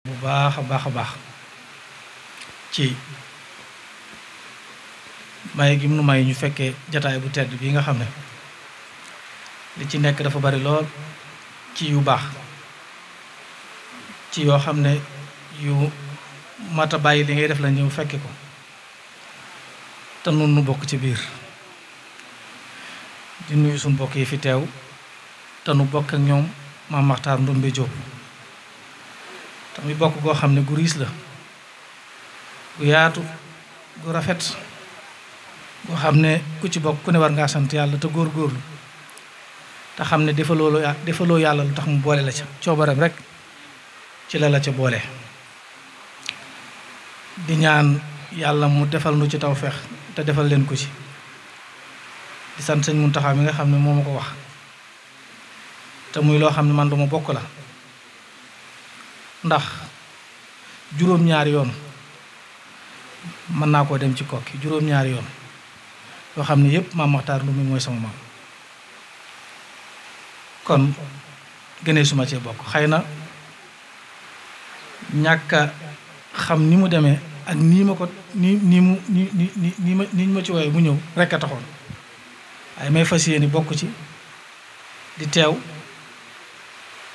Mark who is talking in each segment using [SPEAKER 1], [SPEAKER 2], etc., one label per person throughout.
[SPEAKER 1] bu baax a baax a baax ci may gi nu may ñu fekkee jataay bu tedd bi nga xam ne li ci nekk dafa bari lool ci yu baax ci yoo xam ne yu mata bàyyi li ngay def la ñëw fekke ko te nun nu bokk ci biir di nuyu suñu bokk yi fi teew te nu bokk ak ñoom Maam Maxtaar Ndumbe Jóob tamit bokk goo xam ne gu riis la gu yaatu gu rafet goo xam ne ku ci bokk ku ne war ngaa sant yàlla te góorgóorlu te xam ne defaloo yàlla lu tax mu boole la ca coobareem rek ci la ca boole di ñaan yàlla mu defal nu ci tawfeex te defal leen ko ci di sant sëñ Muntaxa mi nga xam ne moo ma ko wax te muy loo xam ne man duma bokk la ndax juróom-ñaari yoon mën naa koo dem ci kokki juróom-ñaari yoon yoo xam ne yépp Maam Maxtaar Ndumbe mooy sama maam kon gënee suma cee bokk xëy na ñàkk a xam ni mu demee ak nii ma ko ni ma ci woowee mu ñëw rekk a taxoon waaye may fas yéene bokk ci di teew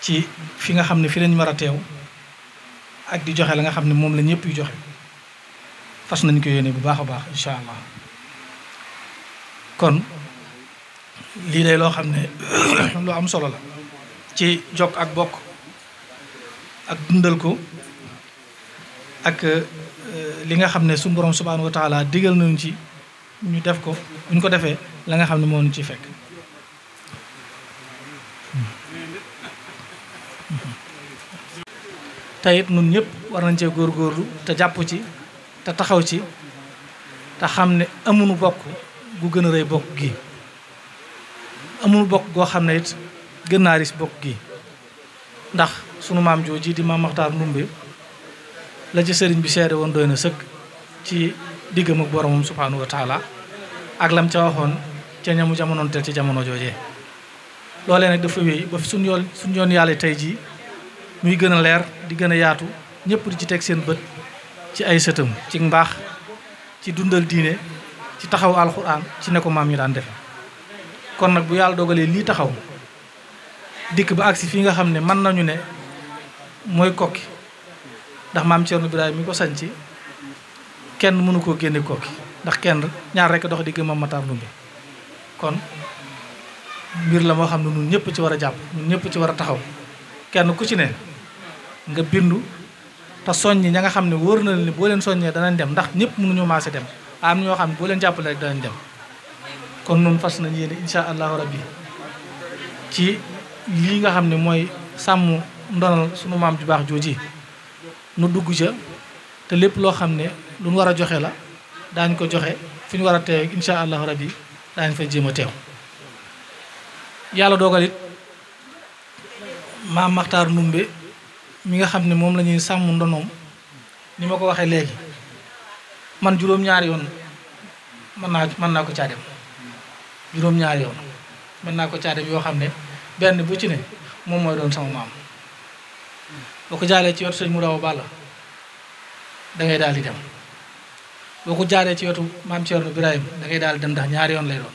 [SPEAKER 1] ci fi nga xam ne fi lañ war a teew ak di joxe la nga xam ne moom la ñëpp yu joxe fas nañ ko yéene bu baax a baax incha allah kon lii day loo xam ne lu am solo la ci jokk ak bokk ak dundal ko ak li nga xam ne suñu borom subhaanahu wa taala digal nañu ci ñu def ko bu ñu ko defee la nga xam ne moo ñu ci fekk te it nun ñëpp war nañ cee góorgóorlu te jàpp ci te taxaw ci te xam ne amuñu bokk gu gën a rëy bokk gi amuñu bokk goo xam ne it gën naa ris bokk gi ndax sunu maam jooji di Maam Maxtaar Ndumbe la ci sëriñ bi seede woon doy na sëkk ci diggam ak boromam subhaanahu wa taala ak lam ca waxoon ca ñamu jamonoonteel ci jamono joojee loolee nag dafa wéy ba suñ yoon yàlla tey jii muy gën a leer di gën a yaatu ñëpp di ci teg seen bët ci ay sëtam ci mbaax ci dundal diine ci taxaw alxuraan ci ne ko maam ñu daan defe kon nag bu yàlla dogalee lii taxaw dikk ba agsi fii nga xam ne mën nañu ne mooy kokki ndax maam Cerno Birahim mi ko sañ ci kenn mënu koo génne kokki ndax kenn ñaar rekk dox digg Maam Maxtaar Ndumbe kon mbir la moo xam ne ñun ñëpp ci war a jàpp ñun ñëpp ci war a taxaw kenn ku ci ne nga bindu te soññi ña nga xam ne wóor na leen boo leen soññee danañ dem ndax ñëpp mënuñu maase dem am ñoo xam ne boo leen jàppale rek danañ dem kon nun fas nañ yéene insha allahu rabbi ci lii nga xam ne mooy sàmm ndonal sunu maam ju baax jooji nu dugg ca te lépp loo xam ne lu ñu war a joxe la daañ ko joxe fi ñu war a teew insha allahu rabbi daañ fa jéem a teew yàlla dogal it Maam Maxtaar Ndumbe mi nga xam ne moom la ñuy sàmm ndonoom ni ma ko waxee léegi man juróom-ñaari yoon mën naa ko caa dem juróom-ñaari yoon mën naa ko caa dem yoo xam ne benn bu ci ne moom mooy doon sama maam boo ko jaalee ci wetu sëñ mu daw Balla da ngay daal di dem boo ko jaaree ci wetu maam Cerno Birahim da ngay daal di dem ndax ñaari yoon lay doon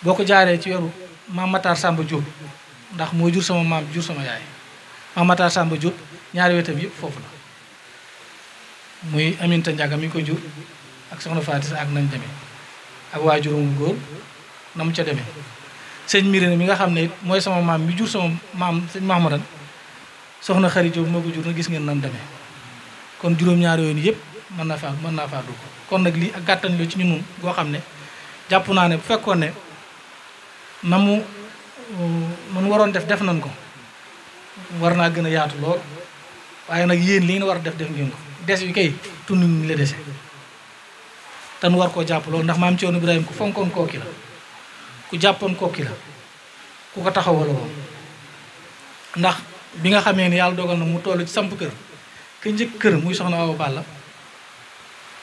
[SPEAKER 1] boo ko jaaree ci wetu Maam Matar Samba Diop ndax moo jur sama maam jur sama yaay Maam Matar Samba Diop ñaari wetam yëpp foofu la muy Aminta Njaga mi ko jur ak soxna Fatis ak nañ demee ak waajuram góor na mu ca demee sëñ Mirina mi nga xam ne it mooy sama maam mi jur sama maam sëñ Mahamadan soxna Xari Diop moo ko jur na gis ngeen nam demee kon juróom-ñaari yoon yëpp mën naa faa dugg kon nag lii ak gàttañ la ci ñun goo xam ne jàpp naa ne bu fekkoon ne na mu waroon def nañ ko war naa gën a yaatu lool waaye nag yéen li ngeen war a def ngeen ko des yu kay tund ñu la dese te nu war koo jàpp lool ndax maam Cerno Birahim ku fonkoon kooki la ku jàppoon kooki la ku ko taxawal woon ndax bi nga xamee ne yàlla dogal na mu toll ci samp kër ka njëkk kër muy soxna Awa Balla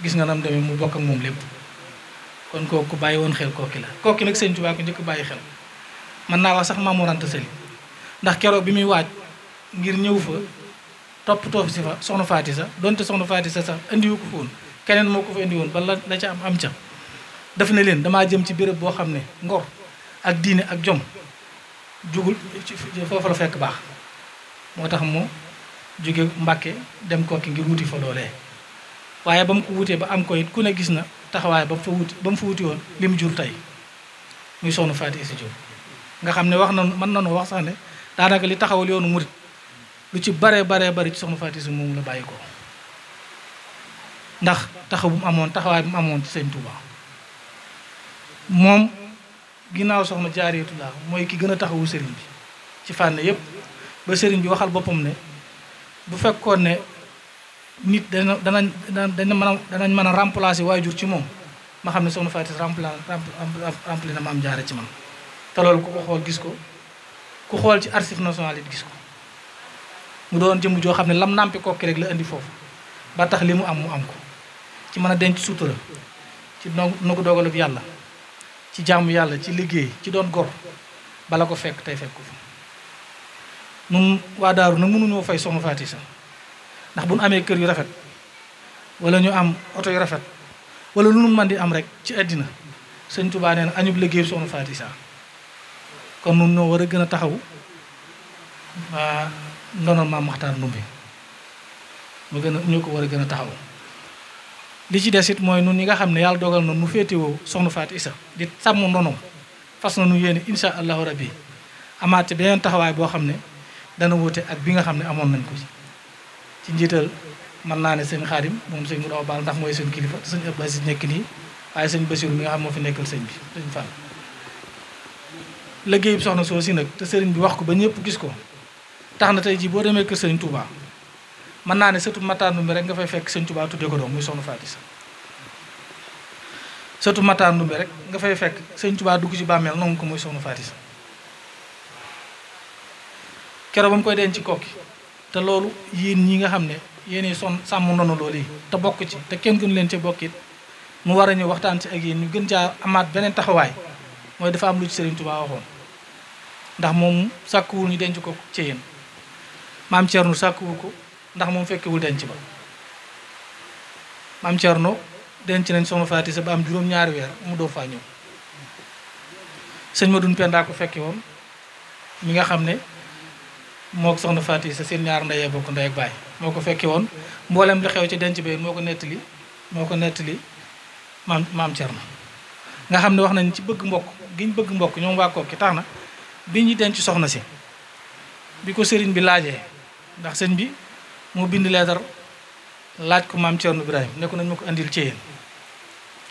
[SPEAKER 1] gis nga nam demee mu bokk ak moom lépp kon kooku bàyyi woon xel kooki la kooki nag sëñ Tuubaa ko njëkk bàyyi xel mën naa wax sax Maam Mor Anta Sali ndax keroog bi muy waaj ngir ñëw fa toppatoo si fa soxna Faati sa donte soxna Faati sa sax indiwu ko fa woon keneen moo ko fa indi woon ba la ca am ca def na leen damaa jëm ci béréb boo xam ne ngor ak diine ak jom jugul foofu la fekk baax moo tax mu jóge Mbàkke dem Kokki ngir wuti fa loolee waaye ba mu ko wutee ba am ko it ku ne gis na taxawaay ba mu fa wuti woon li mu jur tey muy soxna Faati Isa Jóob nga xam ne wax na mën na noo wax sax ne daanaka li taxawal yoonu murit lu ci baree bari ci soxna Faati Isa moom la bàyyi ko ndax taxaw bu mu amoon taxawaay bu mu amoon ci sëñ Touba moom ginnaaw soxna Jaaratullaa mooy ki gën a taxawu sëriñ bi ci fànn yépp ba sëriñ bi waxal boppam ne bu fekkoon ne nit danañ mën a remplacer waajur ci moom ma xam ne soxna Faati Isa rempli na Maam Jaara ci man te loolu ku ko xool gis ko ku xool ci archive national it gis ko mu doon jëmm joo xam ne lam nàmpi Kokki rek la indi foofu ba tax li mu am ko ci mën a denc sutura ci nu ko dogalub yàlla ci jàmm yàlla ci liggéey ci doon gor bala ko fekk tey fekk ko fa nun waa daaru nag mënuñoo fay soxna Faati Isa ndax bu nu amee kër yu rafet wala ñu am oto yu rafet wala lu nu mën di am rek ci àddina sëñ Tuubaa nee na añub liggéey soxna Faati Isa kon nun ñoo war a gën a taxaw waa ndonal Maam Maxtaar Ndumbe ñoo ko war a gën a taxaw li ci des it mooy nun ñi nga xam ne yàlla dogal na nu féetewoo soxna Faati Isa di sàmm ndonom fas na nu yéene insha allahu rabbi amaat ci beneen taxawaay boo xam ne dana wute ak bi nga xam ne amoon nañ ko ci njiital mën naa ne sëñ Xaadim moom sëñ mu daw baal ndax mooy seen kilifa te sëñ Abdou Aziz nekk nii waaye sëñ Basiru mi nga xam moo fi nekkal sëñ bi sëñ Fall liggéey bi soxna soo si nag te sëriñ bi wax ko ba ñëpp gis ko tax na tey jii boo demee kër sëriñ Touba mën naa ne sëtu Matar Ndumbe rek nga fay fekk sëñ Touba tuddee ko doom muy soxna Faati Isa sëtu Matar Ndumbe rek nga fay fekk sëñ Touba dugg ci bàmmeel nangu ko muy soxna Faati Isa keroog ba mu koy denc ci Kokki te loolu yéen ñi nga xam ne yéenay sàmm ndono loolu yi te bokk ci te kenn gënu leen ci bokkit mu war a ñëw waxtaan ci ak yéen ñu gën caa amaat beneen taxawaay mooy dafa am lu ci sëriñ Touba waxoon ndax moom sàkkuwul ñu denc ko ci yéen maam Thierno sàkkuwu ko ndax moom fekkewul denc ba maam Thierno denc nañ soxna Faati Isa ba am juróom-ñaari weer mu doo faa ñëw sëñ Madoune Penda ko fekke woon mi nga xam ne moo soxna Faati Isa seen ñaar ndeyee bokk ndey ak baay moo ko fekke woon mboolem li xew ci denc ba moo ko nettali maam Thierno nga xam ne wax nañ ci bëgg mbokk giñ bëgg mbokk ñoom waa Kokki tax na bi ñu denc soxna si bi ko sëriñ bi laajee ndax sëñ bi moo bind leetar laaj ko maam Thierno Ibrahima ne ko nañ ma ko andil ci yéen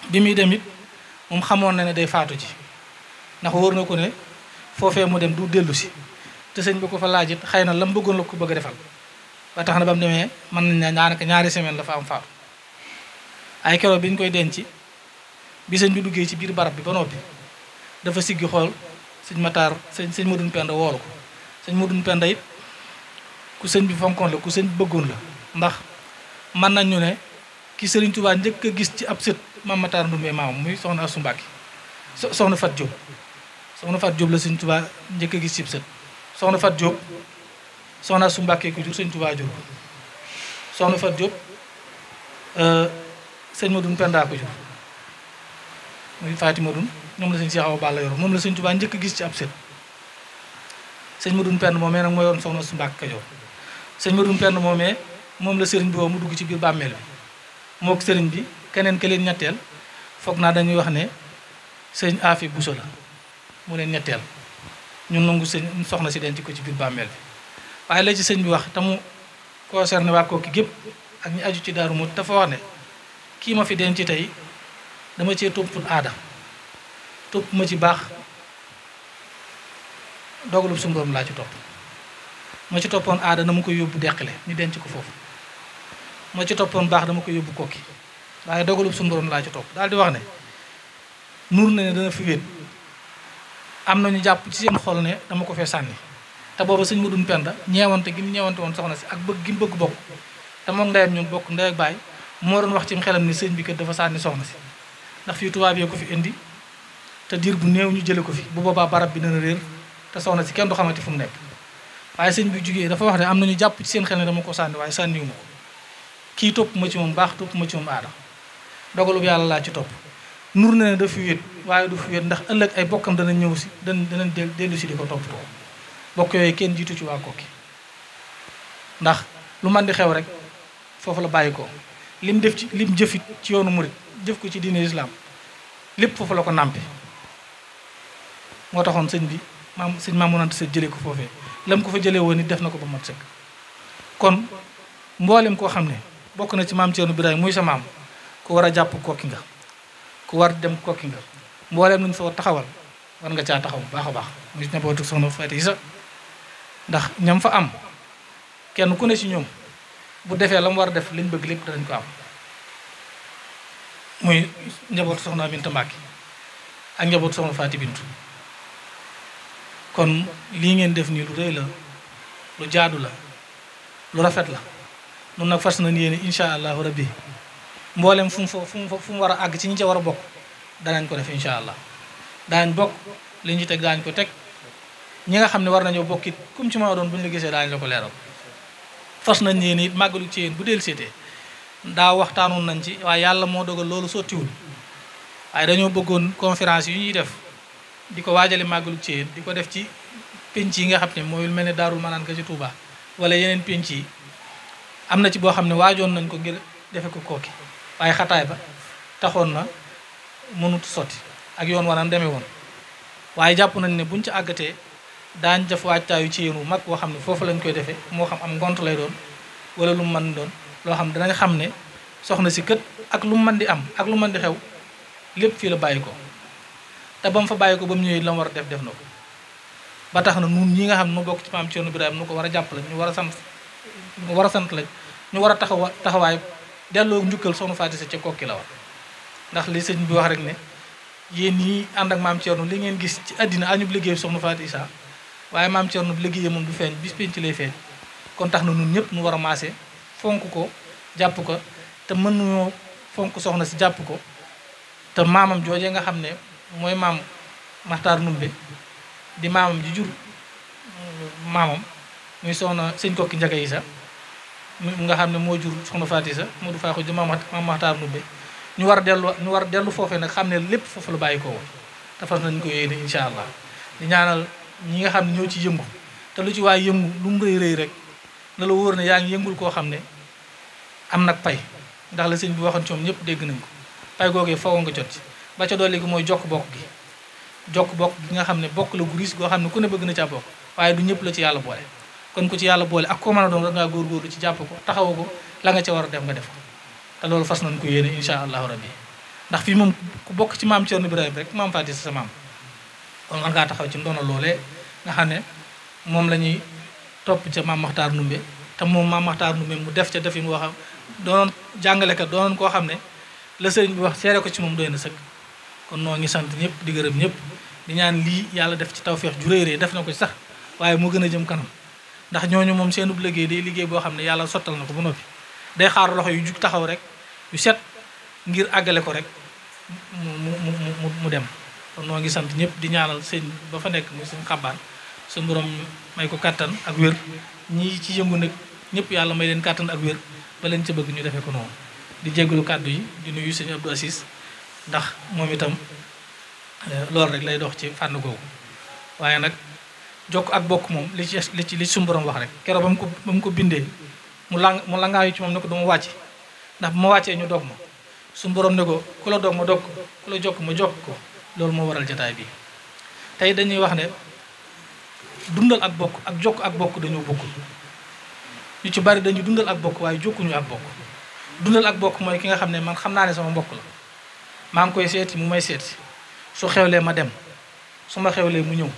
[SPEAKER 1] bi muy dem it moom xamoon na ne day faatu ci ndax wóor na ko ne foofee mu dem du dellu si te sëñ bi ko fa laaj it xëy na la mu bëggoon la ko bëgg a defal ba tax na ba mu demee mën nañ ñaanaka ñaari semaine la fa am faatu ay keroog bi ñu koy denc bi sëñ bi duggee ci biir barab bi ba noppi dafa siggi xool sëñ Matar sëñ Madoune Penda woolu ko sëñ Madoune Penda it ku sëñ bi fonkoon la ku sëñ bi bëggoon la ndax mën nañu ne ki sëriñ Touba njëkk a gis ci ab sët Maam Matar Ndumbe maam muy soxna Asu Mbàkke soxna Fat Diop la sëñ Touba njëkk a gis ci ab sët soxna Fat Diop soxna Asu Mbàkke ko jur sëñ Touba jur soxna Fat Diop sëñ Madoune Penda ko jur muy Faati Madoune ñoom la sëñ Cheikh Awa Balla yor moom la sëñ Touba njëkk a gis ci ab sët sëñ Madoune Penda moomee nag mooy woon soxna Asu Mbàkke Kajoor sëñ Madoune Penda moomee moom la sëriñ bi woo mu dugg ci biir bàmmeel bi moo ko sëriñ bi keneen ke leen ñetteel foog naa dañuy wax ne sëñ Afi Buso la mu leen ñetteel ñun nangu sëñ soxna si denc ko ci biir bàmmeel bi waaye la ci sëñ bi wax te mu concerné waa Kokki gépp ak ñu aju ci Daaru Muxti dafa wax ne kii ma fi denc tey dama cee toppul aada topp ma ci baax dogalub suñu borom laa ci topp ma ci toppoon aada dama koy yóbbu deqale ñu denc ko foofu ma ci toppoon baax dama koy yóbbu Kokki waaye dogalub suñu borom laa ci topp daal di wax ne nuur na ne dana fi wéet am na ñu jàpp ci seen xol ne dama ko fee sànni te booba sëñ Madoune Penda ñeewante gi mu ñeewante woon soxna si ak bëgg gi mu bëgg bokk te moom ndeyam ñun bokk ndey ak baay moo doon wax ci xelam ni sëñ bi kat dafa sànni soxna si ndax fii tubaab yee ko fi indi te diir bu néew ñu jële ko fi bu boobaa barab bi dana réer te soxna si kenn du xamante fu mu nekk waaye sëñ bi jugee dafa wax ne am nañu jàpp ci seen xel ne dama ko sànni waaye sànniwu ma ko kii topp ma ci moom baax topp ma ci moom aada dogalub yàlla laa ci topp nur na ne dafa wéet waaye du fi wéet ndax ëllëg ay bokkam danañ ñëw si danañ dellu si di ko toppatoo bokk yooyu kenn jiitu ci waa Koki ndax lu man di xew rek foofu la bàyyi ko lim def ci lim jëfit ci yoonu murit jëf ko ci diine islam lépp foofu la ko nàmpe moo taxoon sëñ Maam Anta Sali jëlee ko foofee lam ko fa jëlee woon it def na ko ba mat sëkk kon mboolem koo xam ne bokk na ci maam Thierno Birahim muy sa maam ku war a jàpp Koki nga ku war dem Koki nga mboolem nuñ fa taxawal war nga caa taxaw bu baax a baax muy njabootu soxna Faty Issa ndax ñam fa am kenn ku ne ci ñoom bu defee la mu war a def liñ bëgg lépp danañ ko am muy njabootu soxna Aminta Mbacke ak njabootu soxna Faty Bintu kon lii ngeen def nii lu rëy la lu jaadu la lu rafet la nun nag fas nañ yéene incha allahu rabbi mboolem fu mu war a àgg ci ñi ca war a bokk danañ ko def incha allah daañ bokk li ñu teg daañ ko teg ñi nga xam ne war nañoo bokk it comme ci ma doon bu ñu la gisee daañu la ko leeral fas nañ yéene it màggalu ci yéen bu del seetee daa waxtaanoon nañ ci waaye yàlla moo dogal loolu sottiwul waaye dañoo bëggoon conférence yu ñuy def di ko waajale màggalu ci yéen di ko def ci penc yi nga xam ne mooy lu mel ne Daarul Manaan ka ci Touba wala yeneen penc yi am na ci boo xam ne waajoon nañ ko ngir defe ko Koki waaye xataay ba taxoon na mënut sotti ak yoon wanam demee woon waaye jàpp nañ ne buñ ci àggatee daañ def waajtaayu ci yéen wu mag boo xam ne foofu lañ koy defee moo xam am ngont lay doon wala lu mu mën doon loo xam ne danañ xam ne soxna si kët ak lu mu mën di am ak lu mën di xew lépp fii la bàyyi ko te ba mu fa bàyyi ko ba mu ñëwee la mu war a def na ko ba tax na nun ñi nga xam ne nu bokk ci maam Thierno Birahim nu ko war a jàpp lañ ñu war a sant lañ ñu war a taxawaay delloo njukkal soxna Faty Issa ca Koki la war ndax li sëñ bi wax rek ne yéen ñi ànd ak maam Thierno li ngeen gis ci àddina añub liggéey soxna Faty Issa waaye maam Thierno liggéey moom du feeñ bis penc lay feeñ kon tax na nun ñëpp nu war a maase fonk ko jàpp ko te mën nañoo fonk soxna si jàpp ko te maamam joojee nga xam ne mooy maam Maxtaar Numbe di maamam ji jur maamam muy soxna sëñ Koki Njaga Issa nga xam ne moo jur soxna Faty Issa moo du faa ko di maam Maxtaar Numbe ñu war a dellu foofee nag xam ne lépp foofu la bàyyi ko woon te fas nañ ko yéene incha allah di ñaanal ñi nga xam ne ñoo ci yëngu te lu ci waay yëngu lu mu rëy rëy rek na la wóor ne yaa ngi yëngul koo xam ne am nag pay ndax la sëñ bi waxoon ci moom ñëpp dégg nañ ko pay googee faw nga jot ci ba ca dolli gi mooy jokk bokk gi nga xam ne bokk la gu riis goo xam ne ku ne bëgg na caa bokk waaye du ñëpp la ci yàlla boole kon ku ci yàlla boole ak koo mën a doon rek ngaa góorgóorlu ci jàpp ko taxawu ko la nga ca war a def nga def ko te loolu fas nañ ko yéene incha allahu rabbi ndax fii moom ku bokk ci maam Thierno Birahim rek maam Faty Issa sa maam kon man ngaa taxaw ci ndono loolee nga xam ne moom la ñuy topp ca maam Maxtaar Numbe te moom maam Maxtaar Numbe mu def ca def yi mu wax doonoon jàngalekat doonoon koo xam ne la sëriñ bi wax seere ko ci moom doy na sëkk kon noo ngi sant ñëpp di gërëm ñëpp di ñaan lii yàlla def ci tawfeex ju réy réy def na ko ci sax waaye moo gën a jëm kanam ndax ñooñu moom seenub liggéey day liggéey boo xam ne yàlla sottal na ko ba noppi day xaar loxo yu jug taxaw rek yu set ngir àggale ko rek mu dem kon noo ngi sant ñëpp di ñaanal sëñ ba fa nekk muy sëñ xabaan suñu borom may ko kàttan ak wér ñi ci yëngu nag ñëpp yàlla may leen kàttan ak wér ba leen ca bëgg ñu defee ko noonu di jégalu kàddu yi di nuyu sëñ Abdou Assis ndax moom itam loolu rek lay dox ci fànn googu waaye nag jokk ak bokk moom li ci suñu borom wax rek keroog ba mu ko bindee mu langaayu ci moom ne ko dama wàcc ndax bu ma wàccee ñu dog ma suñu borom ne ko ku la dog ma dog ko ku la jokk ma jokk ko loolu moo waral jataay bi tey dañuy wax ne dundal ak bokk ak jokk ak bokk dañoo bokkul ñu ci bari dañuy dundal ak bokk waaye jokkuñu ak bokk dundal ak bokk mooy ki nga xam ne man xam naa ne sama mbokk la maa ngi koy seeti mu may seeti su xewlee ma dem su ma xewlee mu ñëw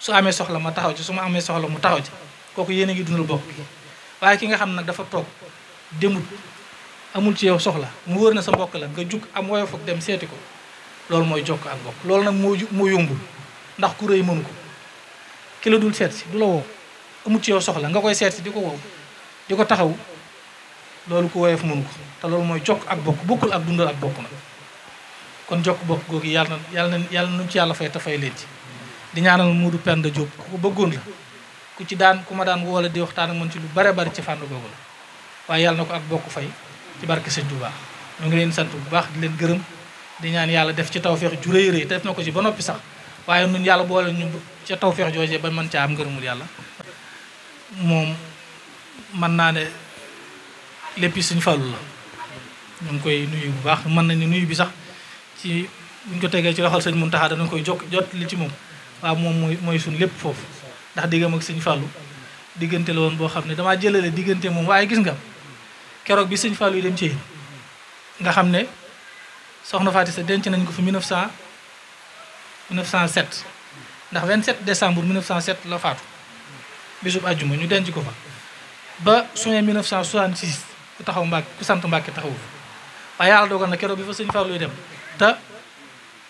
[SPEAKER 1] su amee soxla ma taxaw ci su ma amee soxla mu taxaw ci kooku yéen a ngi dundal bokk gi waaye ki nga xam nag dafa toog demut amul ci yow soxla mu wër na sa mbokk la nga jug am woyof ak dem seeti ko loolu mooy jokk ak bokk loolu nag moo yombul ndax ku rëy mënu ko ki la dul seet si du la woo amul ci yow soxla nga koy seet si di ko wow di ko taxaw loolu ku woyof mënu ko te loolu mooy jokk ak bokk bokkul ak dundal ak bokk nag kon jokk bokk googu yàlla nañu ci yàlla fay te fay leen ci di ñaanal Modou Penda Diop ku ko bëggoon la ku ma daan woola di waxtaan ak man ci lu bare bari ci fànn googu la waaye yàlla na ko ak bokk fay ci barke Sëñ Tuubaa ñoo ngi leen sant bu baax di leen gërëm di ñaan yàlla def ci tawfeex ju rëy rëy te def na ko ci ba noppi sax waaye nun yàlla boole ñu ca tawfeex joojee ba mën caa am ngërëmul yàlla moom mën naa ne lépp Sëñ Fallu la ñu ngi koy nuyu bu baax mën nañu nuyu bi sax ci buñ ko tegee ci loxol Sëñ Muntaxa danañ koy jot li ci moom waaw moom mooy suñ lépp foofu ndax diggam ak Sëñ Fallu diggante la woon boo xam ne damaa jëlale diggante moom waaye gis nga keroog bi Sëñ Fallu yi dem ci nga xam ne soxna Faati Sa denc nañ ko fi 1907 ndax 27 décembre 1907 la faatu bisub àjjuma ñu denc ko fa ba juin 1966 ku taxaw Mbàkke ku sant Mbàkke taxawu waaye yàlla dogal na keroog bi fa Sëñ Fallu yi dem te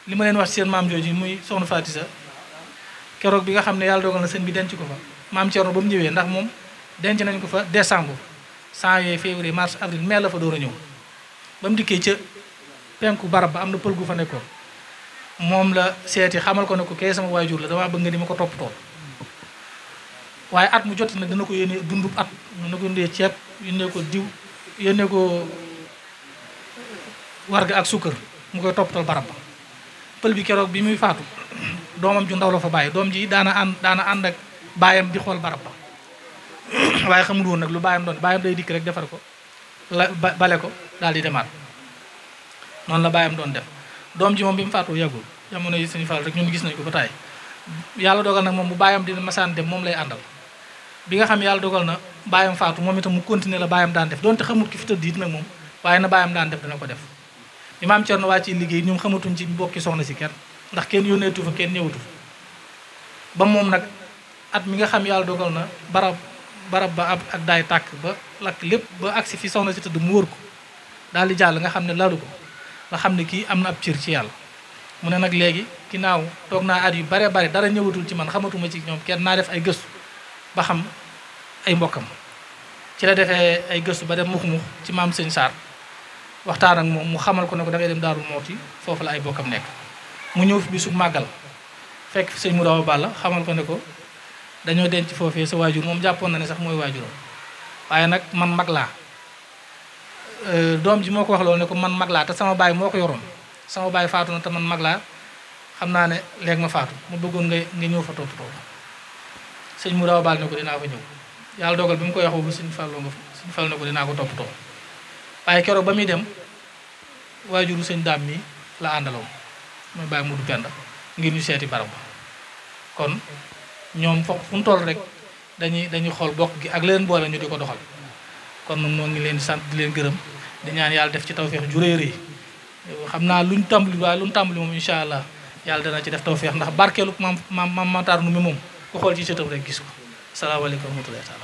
[SPEAKER 1] li ma leen wax ci seen maam jooju muy soxna Faati Sa keroog bi nga xam ne yàlla dogal na sëñ bi denc ko fa maam Thierno ba mu ñëwee ndax moom denc nañ ko fa décembre janvier février mars avril mai la fa door a ñëw ba mu dikkee ca penku barab ba am na pël gu fa nekkoon moom la seeti xamal ko ne ko kee sama waajur la damaa bëgg nga di ma ko toppatoo waaye at mu jot nag dana ko yónnee dundub at dana ko yónnee ceeb yónnee ko diw yónnee ko warga ak sukkër mu koy toppatoo barab ba pël bi keroog bi muy faatu doomam ju ndaw la fa bàyyi doom ji daana ànd ak baayam di xool barab ba waaye xamul woon nag lu baayam doon baayam day dikk rek defar ko bale ko daal di demaat noonu la baayam doon def doom ji moom bi mu faatu yàggul jamono yi Sëñ Fallu rek ñun gis nañ ko ba taay yàlla dogal nag moom bu baayam dina masaan dem moom lay àndal bi nga xam yàlla dogal na baayam faatu moom itam mu continuer la baayam daan def donte xamut ki fi tëdd it nag moom waaye na baayam daan def dana ko def bi maam Cerno waa ci liggéey ñoom xamatuñ ci mbokki soxna si kenn ndax kenn yónneetu fa kenn ñëwatu fa ba moom nag at mi nga xam yàlla dogal na barab ba ak daay tàkk ba lakk lépp ba agsi fi soxna si tëdd mu wër ko daal di jàll nga xam ne lalu ko nga xam ne kii am na ab cër ci yàlla mu ne nag léegi ginnaaw toog naa at yu bare bare dara ñëwatul ci man xamatuma ci ñoom kenn naa def ay gëstu ba xam ay mbokkam ci la defee ay gëstu ba dem mux ci maam Sëñ Saar waxtaan ak moom mu xamal ko ne ko da ngay dem Daaru Mooti foofu la ay bokkam nekk mu ñëw fi bisu màggal fekk fi Sëñ Mouraw Balla xamal ko ne ko dañoo denc foofee sa waajur moom jàppoon na ne sax mooy waajuram waaye nag man mag laa doom ji moo ko wax loolu ne ko man mag laa te sama baay moo ko yoroon sama baay faatu na te man mag laa xam naa ne léegi ma faatu mu bëggoon nga ñëw fa toppatoo Sëñ Mouraw Balla ne ko dinaa fa ñëw yàlla dogal bi mu koy wax bu Sëñ Fallu ne ko dinaa ko toppatoo waaye keroog ba muy dem waajuru Sëñ Daam mi la àndaloon mooy Baay Mudu Penda ngir ñu seeti barab ba kon ñoom foog fu mu toll rek dañuy xool bokk gi ak leen boole ñu di ko doxal kon nag moo ngi leen di sant di leen gërëm di ñaan yàlla def ci tawfeex ju rëy rëy xam naa luñ tàmbali moom incha allah yàlla dana ci def tawfeex ndax barkeelu maam Matar nu mi moom ku xool ci sëtam rek gis ko asalaamaaleykum wa rahmatullahi taala